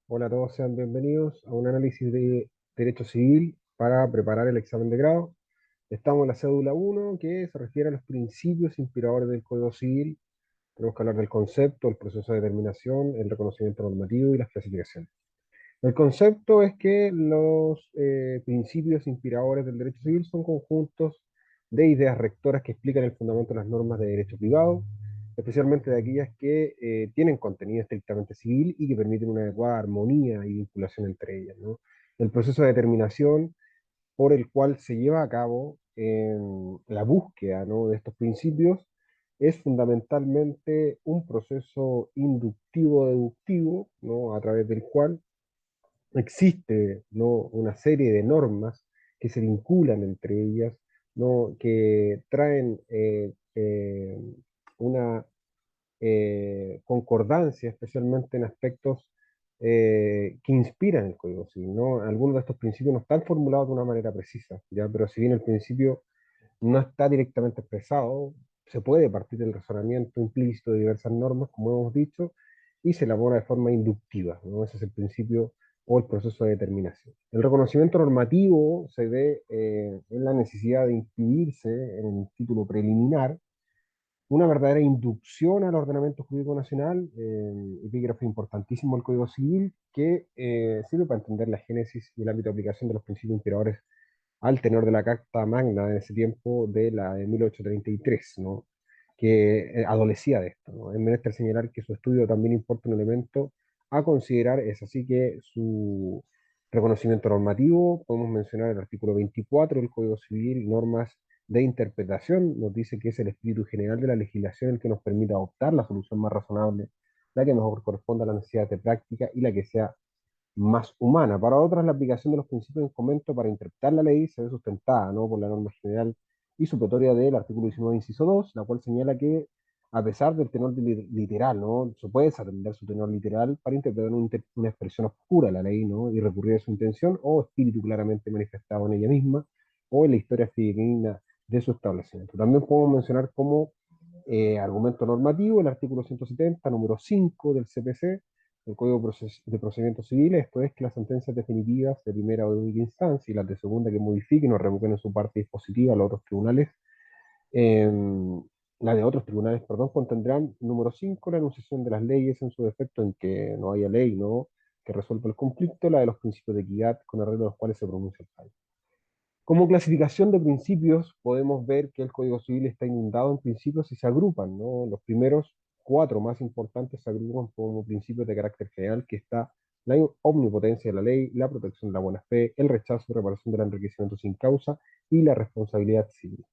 Hola a todos, sean bienvenidos a un análisis de derecho civil para preparar el examen de grado. Estamos en la cédula 1, que se refiere a los principios inspiradores del Código Civil. Tenemos que hablar del concepto, el proceso de determinación, el reconocimiento normativo y las clasificaciones. El concepto es que los principios inspiradores del derecho civil son conjuntos de ideas rectoras que explican el fundamento de las normas de derecho privado, especialmente de aquellas que tienen contenido estrictamente civil y que permiten una adecuada armonía y vinculación entre ellas, ¿no? El proceso de determinación por el cual se lleva a cabo la búsqueda, ¿no?, de estos principios es fundamentalmente un proceso inductivo-deductivo, ¿no?, a través del cual existe, ¿no?, una serie de normas que se vinculan entre ellas, ¿no?, que traen una concordancia, especialmente en aspectos que inspiran el Código Civil, ¿no? Algunos de estos principios no están formulados de una manera precisa, ¿ya? Pero si bien el principio no está directamente expresado, se puede partir del razonamiento implícito de diversas normas, como hemos dicho, y se elabora de forma inductiva, ¿no? Ese es el principio o el proceso de determinación. El reconocimiento normativo se ve en la necesidad de inscribirse en el título preliminar una verdadera inducción al ordenamiento jurídico nacional, epígrafe importantísimo del Código Civil, que sirve para entender la génesis y el ámbito de aplicación de los principios inspiradores al tenor de la Carta Magna en ese tiempo de la de 1833, ¿no?, que adolecía de esto, ¿no? Es menester señalar que su estudio también importa un elemento a considerar, es así que su reconocimiento normativo, podemos mencionar el artículo 24 del Código Civil, normas de interpretación, nos dice que es el espíritu general de la legislación el que nos permite adoptar la solución más razonable, la que mejor corresponda a la necesidad de práctica y la que sea más humana. Para otras, la aplicación de los principios en comento para interpretar la ley se ve sustentada, ¿no?, por la norma general y supletoria del artículo 19, inciso 2, la cual señala que, a pesar del tenor literal, ¿no?, se puede desatender su tenor literal para interpretar una expresión oscura de la ley, ¿no?, y recurrir a su intención o espíritu claramente manifestado en ella misma o en la historia fidedigna de su establecimiento. También podemos mencionar como argumento normativo el artículo 170, número 5 del CPC, el Código de Procedimientos Civiles, esto es que las sentencias definitivas de primera o de única instancia y las de segunda que modifiquen o revoquen en su parte dispositiva los otros tribunales, eh, la de otros tribunales, perdón, contendrán, número 5, la enunciación de las leyes en su defecto en que no haya ley, ¿no?, que resuelva el conflicto, la de los principios de equidad con arreglo a los cuales se pronuncia el fallo. Como clasificación de principios, podemos ver que el Código Civil está inundado en principios y se agrupan, ¿no? Los primeros cuatro más importantes se agrupan como principios de carácter general, que está la omnipotencia de la ley, la protección de la buena fe, el rechazo y reparación del enriquecimiento sin causa y la responsabilidad civil.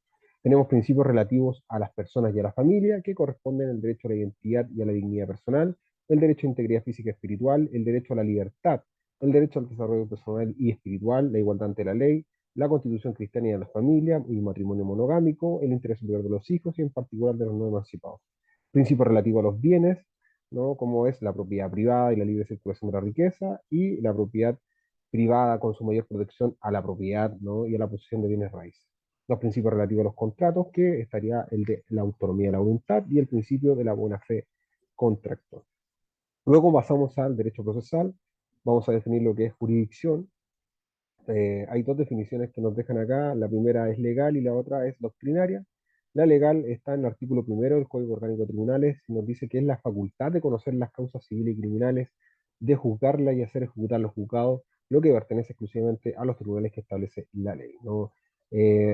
Tenemos principios relativos a las personas y a la familia, que corresponden al derecho a la identidad y a la dignidad personal, el derecho a integridad física y espiritual, el derecho a la libertad, el derecho al desarrollo personal y espiritual, la igualdad ante la ley, la constitución cristiana y de la familia, y matrimonio monogámico, el interés superior de los hijos y en particular de los no emancipados. Principios relativos a los bienes, ¿no?, como es la propiedad privada y la libre circulación de la riqueza, y la propiedad privada con su mayor protección a la propiedad, ¿no?, y a la posesión de bienes raíces. Los principios relativos a los contratos, que estaría el de la autonomía de la voluntad y el principio de la buena fe contractual. Luego pasamos al derecho procesal, vamos a definir lo que es jurisdicción. Hay dos definiciones que nos dejan acá, la primera es legal y la otra es doctrinaria. La legal está en el artículo primero del Código Orgánico de Tribunales y nos dice que es la facultad de conocer las causas civiles y criminales, de juzgarlas y hacer ejecutar los juzgados, lo que pertenece exclusivamente a los tribunales que establece la ley, ¿no?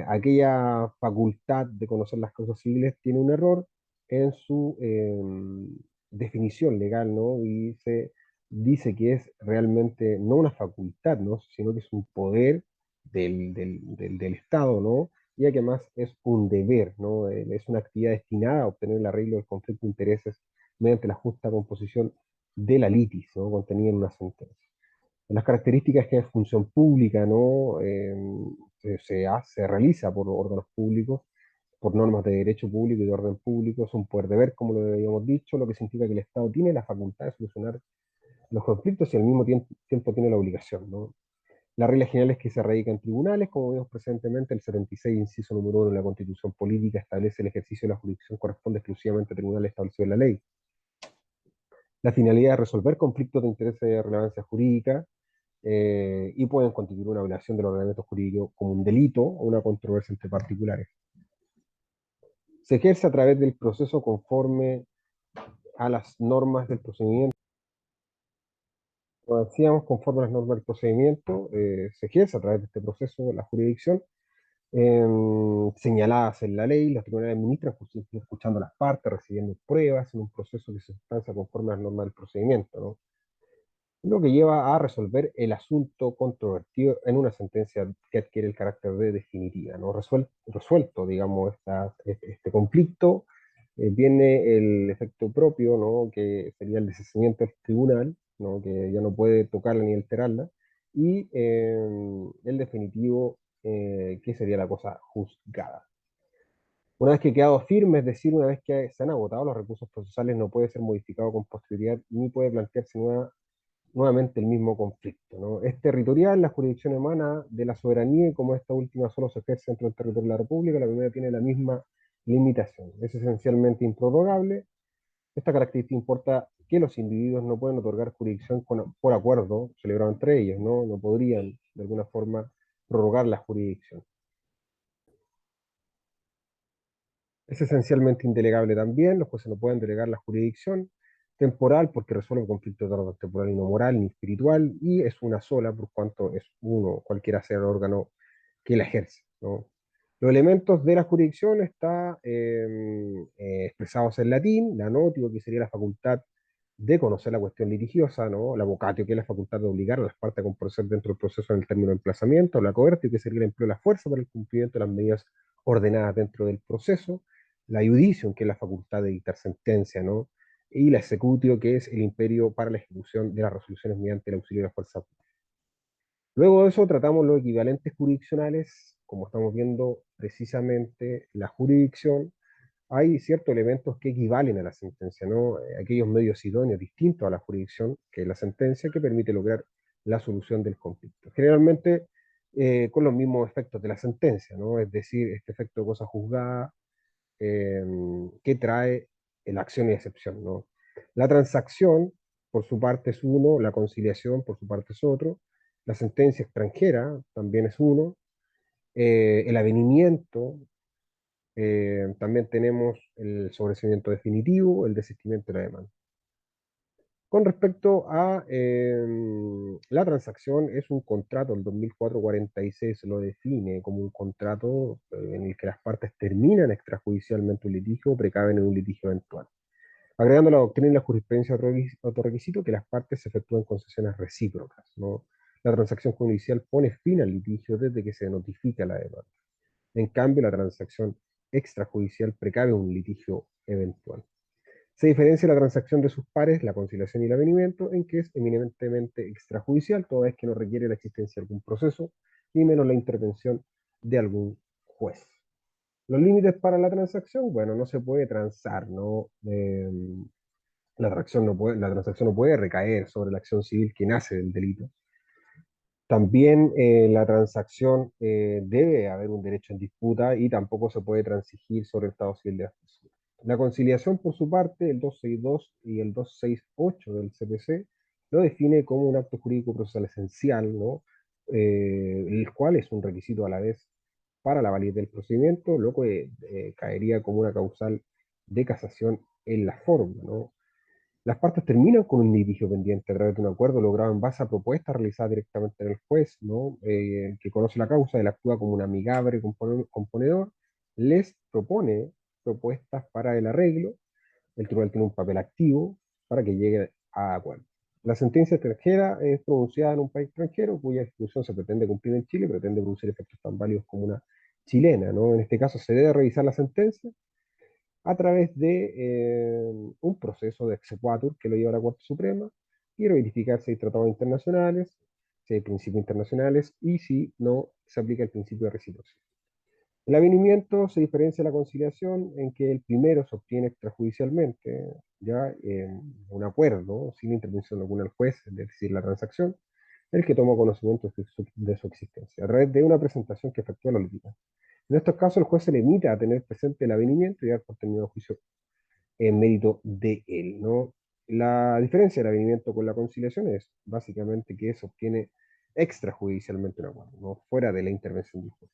Aquella facultad de conocer las causas civiles tiene un error en su definición legal, ¿no? Y se dice que es realmente no una facultad, ¿no?, sino que es un poder del Estado, ¿no? Y además es un deber, ¿no? Es una actividad destinada a obtener el arreglo del conflicto de intereses mediante la justa composición de la litis, ¿no?, contenida en una sentencia. Las características que es función pública, ¿no? Se realiza por órganos públicos, por normas de derecho público y de orden público, es un poder deber, como lo habíamos dicho, lo que significa que el Estado tiene la facultad de solucionar los conflictos y al mismo tiempo tiene la obligación, ¿no? La regla general es que se radica en tribunales, como vimos presentemente, el 76, inciso número 1 de la Constitución Política establece el ejercicio de la jurisdicción corresponde exclusivamente a tribunales establecidos en la ley. La finalidad es resolver conflictos de interés de relevancia jurídica y pueden constituir una violación del ordenamiento jurídico como un delito o una controversia entre particulares. Se ejerce a través del proceso conforme a las normas del procedimiento. Como decíamos, conforme a las normas del procedimiento, se ejerce a través de este proceso la jurisdicción señaladas en la ley. Los tribunales administran escuchando las partes, recibiendo pruebas en un proceso que se sustancia conforme a las normas del procedimiento, ¿no? Lo que lleva a resolver el asunto controvertido en una sentencia que adquiere el carácter de definitiva, ¿no? Resuelto, digamos, este conflicto, viene el efecto propio, ¿no? Que sería el desistimiento del tribunal, ¿no? Que ya no puede tocarla ni alterarla, y el definitivo, que sería la cosa juzgada. Una vez que quedado firme, es decir, una vez que se han agotado los recursos procesales, no puede ser modificado con posterioridad ni puede plantearse nuevamente el mismo conflicto, ¿no? Es territorial, la jurisdicción emana de la soberanía y como esta última solo se ejerce dentro del territorio de la República, la primera tiene la misma limitación. Es esencialmente improrrogable. Esta característica importa que los individuos no pueden otorgar jurisdicción por acuerdo celebrado entre ellos, ¿no? No podrían, de alguna forma, prorrogar la jurisdicción. Es esencialmente indelegable también, los jueces no pueden delegar la jurisdicción temporal porque resuelve conflictos de orden temporal y no moral ni espiritual, y es una sola por cuanto es uno, cualquiera sea el órgano que la ejerce, ¿no? Los elementos de la jurisdicción están expresados en latín: la notio, que sería la facultad de conocer la cuestión litigiosa, ¿no? La vocatio, que es la facultad de obligar a las partes a comparecer dentro del proceso en el término de emplazamiento; la coertio, que sería el empleo de la fuerza para el cumplimiento de las medidas ordenadas dentro del proceso; la iudicio, que es la facultad de dictar sentencia, ¿no? Y la executio, que es el imperio para la ejecución de las resoluciones mediante el auxilio de la fuerza. Luego de eso tratamos los equivalentes jurisdiccionales. Como estamos viendo precisamente la jurisdicción, hay ciertos elementos que equivalen a la sentencia, ¿no? Aquellos medios idóneos distintos a la jurisdicción, que es la sentencia, que permite lograr la solución del conflicto. Generalmente con los mismos efectos de la sentencia, ¿no? Es decir, este efecto de cosa juzgada eh, que trae la acción y excepción, ¿no? La transacción, por su parte, es uno; la conciliación, por su parte, es otro; la sentencia extranjera también es uno; el avenimiento, también tenemos el sobreseimiento definitivo, el desistimiento de la demanda. Con respecto a la transacción, es un contrato. El 2004-46 lo define como un contrato en el que las partes terminan extrajudicialmente un litigio o precaven en un litigio eventual. Agregando la doctrina y la jurisprudencia otro requisito, que las partes se efectúan concesiones recíprocas, ¿no? La transacción judicial pone fin al litigio desde que se notifica la demanda. En cambio, la transacción extrajudicial precave un litigio eventual. Se diferencia la transacción de sus pares, la conciliación y el avenimiento, en que es eminentemente extrajudicial, toda vez que no requiere la existencia de algún proceso, ni menos la intervención de algún juez. Los límites para la transacción, bueno, no se puede transar, ¿no? La transacción no puede recaer sobre la acción civil que nace del delito. También la transacción debe haber un derecho en disputa y tampoco se puede transigir sobre el estado civil de las personas. La conciliación, por su parte, el 262 y el 268 del CPC, lo define como un acto jurídico procesal esencial, ¿no? El cual es un requisito a la vez para la validez del procedimiento, lo que caería como una causal de casación en la forma, ¿no? Las partes terminan con un litigio pendiente a través de un acuerdo logrado en base a propuestas realizadas directamente en el juez, ¿no? Que conoce la causa, él actúa como un amigable componedor, les propone propuestas para el arreglo, el tribunal tiene un papel activo para que llegue a acuerdo. La sentencia extranjera es pronunciada en un país extranjero cuya ejecución se pretende cumplir en Chile, pretende producir efectos tan válidos como una chilena, ¿no? En este caso se debe revisar la sentencia a través de un proceso de exequatur que lo lleva a la Corte Suprema y verificar si hay tratados internacionales, si hay principios internacionales y si no se aplica el principio de reciprocidad. El avenimiento se diferencia de la conciliación en que el primero se obtiene extrajudicialmente, ya en un acuerdo, sin intervención alguna del juez, es decir, la transacción, el que toma conocimiento de su existencia, a través de una presentación que efectúa la litigante. En estos casos, el juez se limita a tener presente el avenimiento y dar por terminado juicio en mérito de él, ¿no? La diferencia del avenimiento con la conciliación es básicamente que se obtiene extrajudicialmente un acuerdo, no fuera de la intervención del juez.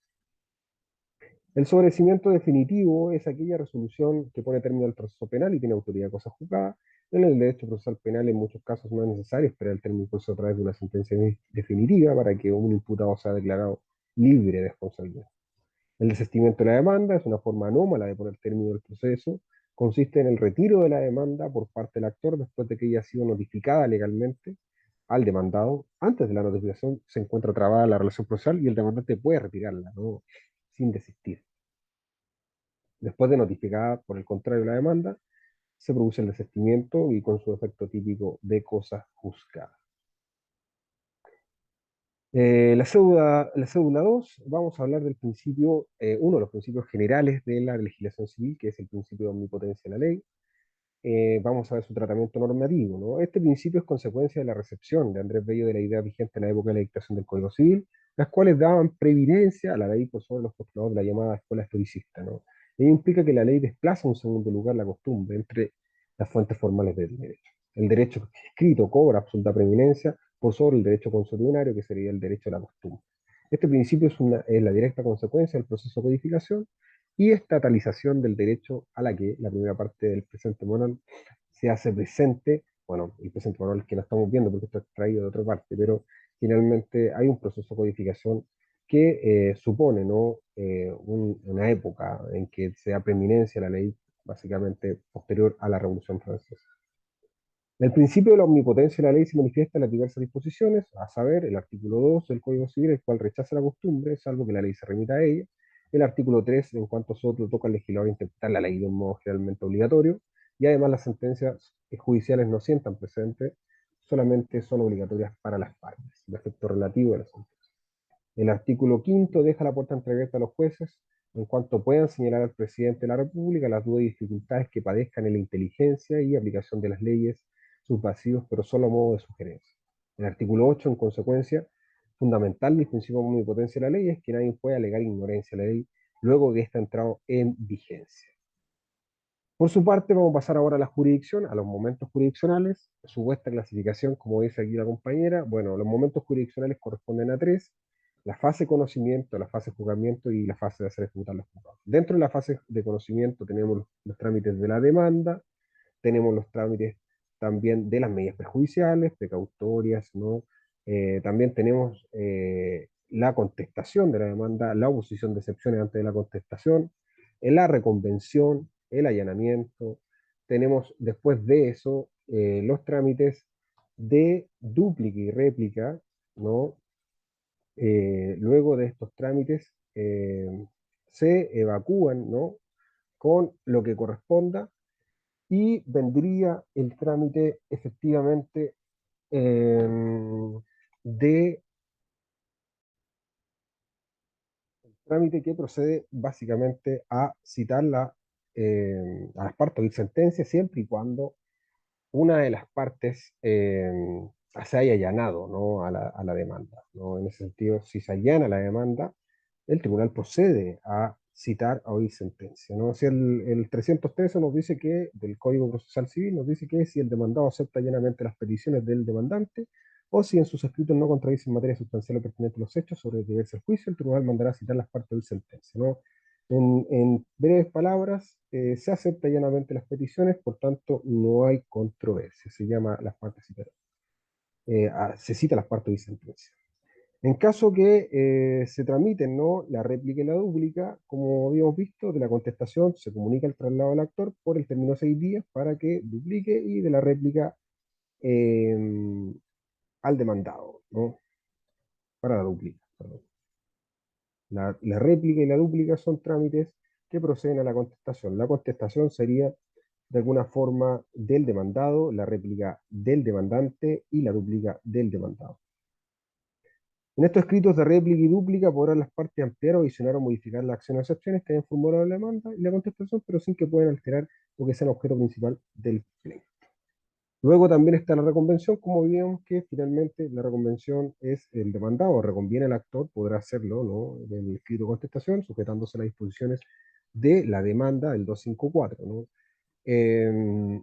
El sobreseimiento definitivo es aquella resolución que pone término al proceso penal y tiene autoridad de cosa juzgada. En el derecho procesal penal, en muchos casos, no es necesario esperar el término impulso a través de una sentencia definitiva para que un imputado sea declarado libre de responsabilidad. El desistimiento de la demanda es una forma anómala de poner término al proceso. Consiste en el retiro de la demanda por parte del actor después de que ella ha sido notificada legalmente al demandado. Antes de la notificación se encuentra trabada la relación procesal y el demandante puede retirarla, ¿no? Sin desistir. Después de notificada, por el contrario, la demanda, se produce el desistimiento y con su efecto típico de cosa juzgada. La cédula 2, vamos a hablar del principio, uno de los principios generales de la legislación civil, que es el principio de omnipotencia de la ley. Vamos a ver su tratamiento normativo, ¿no? Este principio es consecuencia de la recepción de Andrés Bello de la idea vigente en la época de la dictación del Código Civil, las cuales daban previdencia a la ley por sobre los postulados de la llamada escuela historicista, ¿no? Ello implica que la ley desplaza en segundo lugar la costumbre entre las fuentes formales del derecho. El derecho escrito cobra absoluta preeminencia por sobre el derecho consuetudinario, que sería el derecho a la costumbre. Este principio es la directa consecuencia del proceso de codificación y estatalización del derecho a la que la primera parte del presente manual se hace presente. Bueno, el presente manual que no estamos viendo porque está extraído de otra parte, pero finalmente hay un proceso de codificación que supone, ¿no? Una época en que se da preeminencia a la ley, básicamente posterior a la Revolución Francesa. El principio de la omnipotencia de la ley se manifiesta en las diversas disposiciones, a saber, el artículo 2 del Código Civil, el cual rechaza la costumbre, salvo que la ley se remita a ella. El artículo 3, en cuanto a otro, toca al legislador interpretar la ley de un modo generalmente obligatorio. Y además las sentencias judiciales no sientan precedente, solamente son obligatorias para las partes, el efecto relativo de la sentencia. El artículo quinto deja la puerta entreabierta a los jueces en cuanto puedan señalar al presidente de la República las dudas y dificultades que padezcan en la inteligencia y aplicación de las leyes, sus vacíos, pero solo a modo de sugerencia. El artículo 8, en consecuencia, fundamental del principio de omnipotencia de la ley es que nadie puede alegar ignorancia de la ley luego que ésta ha entrado en vigencia. Por su parte, vamos a pasar ahora a la jurisdicción, a los momentos jurisdiccionales. Supuesta clasificación, como dice aquí la compañera, bueno, los momentos jurisdiccionales corresponden a tres: la fase de conocimiento, la fase de juzgamiento y la fase de hacer ejecutar los juzgados. Dentro de la fase de conocimiento tenemos los trámites de la demanda, tenemos los trámites también de las medidas prejudiciales, precautorias, ¿no? También tenemos la contestación de la demanda, la oposición de excepciones antes de la contestación, la reconvención, el allanamiento. Tenemos después de eso los trámites de dúplica y réplica, ¿no? Luego de estos trámites se evacúan, ¿no? Con lo que corresponda y vendría el trámite efectivamente eh, de trámite que procede básicamente a citar a las partes de sentencia siempre y cuando una de las partes se haya allanado, ¿no? a la demanda, ¿no? En ese sentido, si se allana la demanda, el tribunal procede a citar a oír sentencia, ¿no? Si el 313 nos dice que, del Código Procesal Civil, nos dice que si el demandado acepta llanamente las peticiones del demandante, o si en sus escritos no contradicen materia sustancial o pertinente los hechos sobre el deberse el juicio, el tribunal mandará a citar las partes de oír sentencia, ¿no? En breves palabras, se acepta llanamente las peticiones, por tanto no hay controversia, se llama las partes citadas, se cita las partes de sentencia. En caso que se tramiten, ¿no? La réplica y la dúplica, como habíamos visto, de la contestación se comunica el traslado al actor por el término de 6 días para que duplique, y de la réplica eh, al demandado, ¿no? Para la dúplica, perdón. La réplica y la dúplica son trámites que proceden a la contestación. La contestación sería de alguna forma del demandado, la réplica del demandante y la dúplica del demandado. En estos escritos de réplica y dúplica podrán las partes ampliar o adicionar o modificar las acciones o excepciones que hayan formulado la demanda y la contestación, pero sin que puedan alterar o que sean objeto principal del pleito. Luego también está la reconvención, como vimos que finalmente la reconvención es el demandado, reconviene al actor, podrá hacerlo, ¿no? En el escrito de contestación, sujetándose a las disposiciones de la demanda del 254, ¿no? Eh,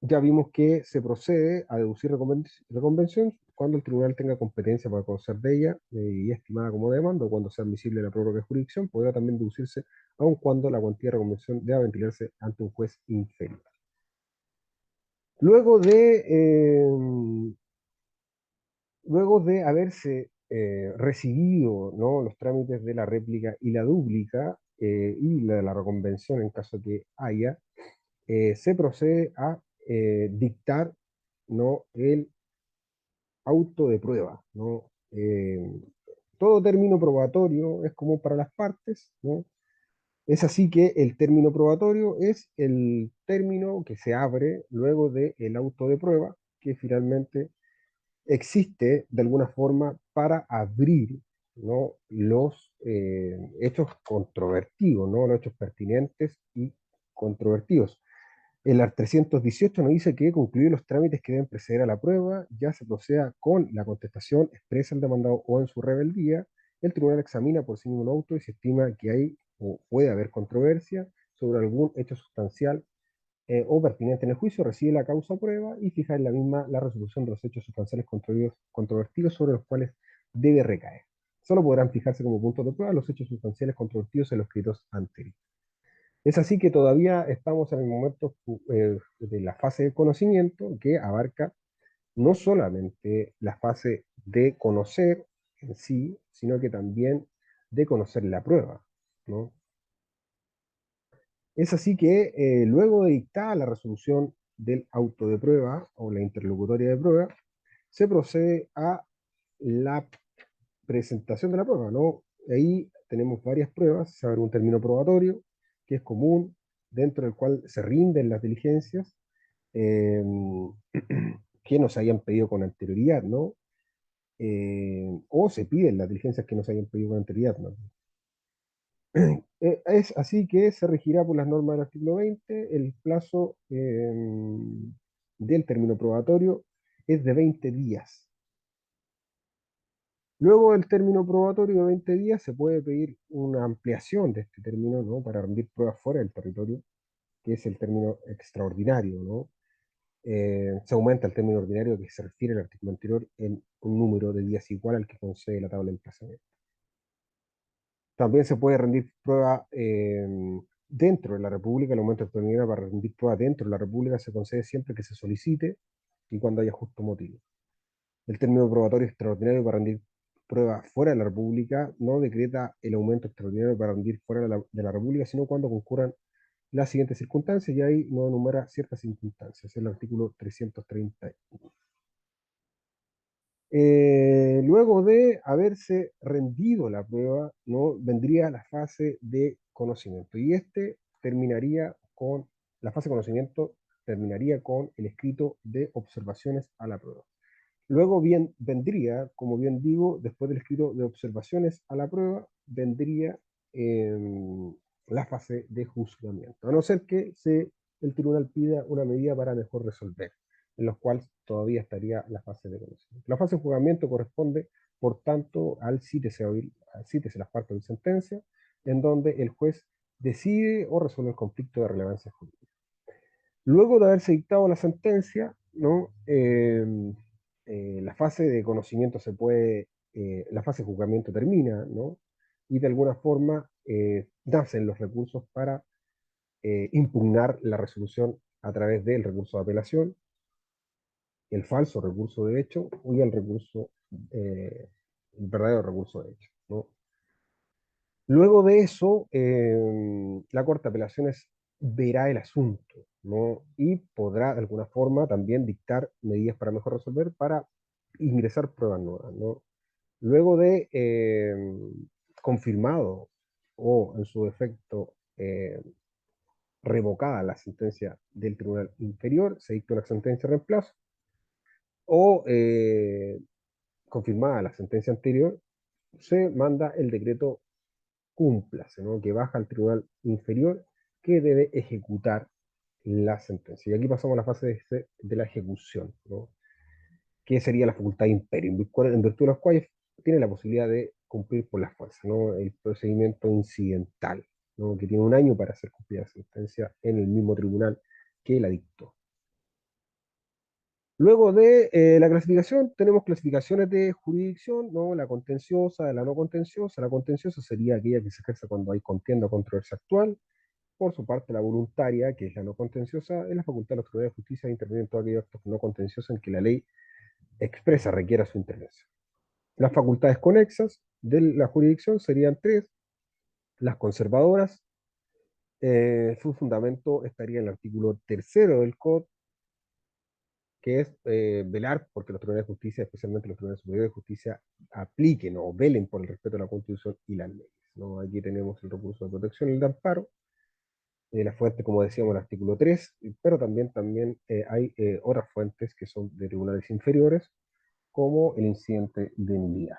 ya vimos que se procede a deducir reconvención cuando el tribunal tenga competencia para conocer de ella y estimada como demanda, o cuando sea admisible la prórroga de jurisdicción, podrá también deducirse aun cuando la cuantía de reconvención deba ventilarse ante un juez inferior. Luego de, luego de haberse recibido, ¿no?, los trámites de la réplica y la dúplica y la de la reconvención en caso que haya, se procede a dictar, ¿no?, el auto de prueba, ¿no? Todo término probatorio es común para las partes, ¿no? Es así que el término probatorio es el término que se abre luego del auto de prueba, que finalmente existe de alguna forma para abrir, ¿no?, los hechos controvertidos, ¿no?, los hechos pertinentes y controvertidos. El art. 318 nos dice que concluidos los trámites que deben preceder a la prueba, ya se proceda con la contestación expresa del demandado o en su rebeldía, el tribunal examina por sí mismo el auto y se estima que hay o puede haber controversia sobre algún hecho sustancial o pertinente en el juicio, recibe la causa prueba y fija en la misma la resolución de los hechos sustanciales controvertidos sobre los cuales debe recaer. Solo podrán fijarse como puntos de prueba los hechos sustanciales controvertidos en los escritos anteriores. Es así que todavía estamos en el momento de la fase de conocimiento que abarca no solamente la fase de conocer en sí, sino que también de conocer la prueba, ¿no? Es así que luego de dictada la resolución del auto de prueba o la interlocutoria de prueba, se procede a la presentación de la prueba, ¿no? Ahí tenemos varias pruebas, se abre un término probatorio, que es común, dentro del cual se rinden las diligencias eh, que nos hayan pedido con anterioridad, ¿no? O se piden las diligencias que nos hayan pedido con anterioridad, ¿no? Es así que se regirá por las normas del artículo 20, el plazo del término probatorio es de 20 días. Luego del término probatorio de 20 días se puede pedir una ampliación de este término, ¿no?, para rendir pruebas fuera del territorio, que es el término extraordinario, ¿no? Se aumenta el término ordinario que se refiere al artículo anterior en un número de días igual al que concede la tabla de emplazamiento. También se puede rendir prueba dentro de la República. El aumento extraordinario para rendir prueba dentro de la República se concede siempre que se solicite y cuando haya justo motivo. El término probatorio extraordinario para rendir prueba fuera de la República no decreta el aumento extraordinario para rendir fuera de la República, sino cuando concurran las siguientes circunstancias, y ahí no enumera ciertas circunstancias, el artículo 330. Luego de haberse rendido la prueba, ¿no?, vendría la fase de conocimiento. Y la fase de conocimiento terminaría con el escrito de observaciones a la prueba. Luego vendría, como bien digo, después del escrito de observaciones a la prueba, vendría eh, la fase de juzgamiento. A no ser que el tribunal pida una medida para mejor resolver, en los cuales todavía estaría la fase de conocimiento. La fase de juzgamiento corresponde, por tanto, al cítese las partes de sentencia, en donde el juez decide o resuelve el conflicto de relevancia jurídica. Luego de haberse dictado la sentencia, ¿no?, la fase de conocimiento la fase de juzgamiento termina, ¿no? Y de alguna forma nacen los recursos para impugnar la resolución a través del recurso de apelación, el falso recurso de hecho y el verdadero recurso de hecho, ¿no? Luego de eso, la Corte de Apelaciones verá el asunto, ¿no?, y podrá de alguna forma también dictar medidas para mejor resolver, para ingresar pruebas nuevas, ¿no? Luego de confirmado o en su defecto revocada la sentencia del Tribunal Inferior, se dicta una sentencia de reemplazo, o confirmada la sentencia anterior, se manda el decreto cúmplase, ¿no?, que baja al tribunal inferior que debe ejecutar la sentencia. Y aquí pasamos a la fase de la ejecución, ¿no?, que sería la facultad de imperio, en virtud de los cuales tiene la posibilidad de cumplir por la fuerza, ¿no?, el procedimiento incidental, ¿no?, que tiene un año para hacer cumplir la sentencia en el mismo tribunal que la dictó. Luego de la clasificación, tenemos clasificaciones de jurisdicción, ¿no? La contenciosa, la no contenciosa. La contenciosa sería aquella que se ejerce cuando hay contienda o controversia actual. Por su parte, la voluntaria, que es la no contenciosa, es la facultad de los tribunales de justicia de intervenir en todos aquellos actos no contenciosos en que la ley expresa requiera su intervención. Las facultades conexas de la jurisdicción serían tres. Las conservadoras, su fundamento estaría en el artículo tercero del COD, que es velar porque los tribunales de justicia, especialmente los tribunales superiores de justicia, apliquen o velen por el respeto a la Constitución y las leyes, ¿no? Aquí tenemos el recurso de protección y el de amparo, la fuente, como decíamos, el artículo 3, pero también hay otras fuentes que son de tribunales inferiores, como el incidente de nulidad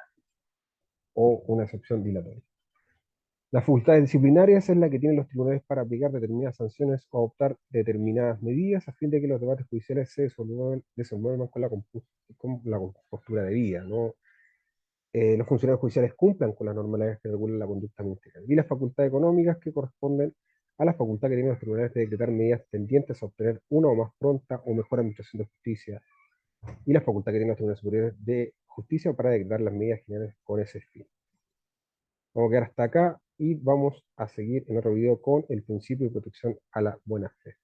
o una excepción dilatoria. Las facultades disciplinarias es la que tienen los tribunales para aplicar determinadas sanciones o adoptar determinadas medidas a fin de que los debates judiciales se desenvuelvan con la compostura debida, ¿no? Los funcionarios judiciales cumplan con las normales que regulan la conducta ministerial. Y las facultades económicas que corresponden a la facultad que tienen los tribunales de decretar medidas tendientes a obtener una o más pronta o mejor administración de justicia. Y la facultad que tienen los tribunales superiores de justicia para decretar las medidas generales con ese fin. Vamos a quedar hasta acá y vamos a seguir en otro video con el principio de protección a la buena fe.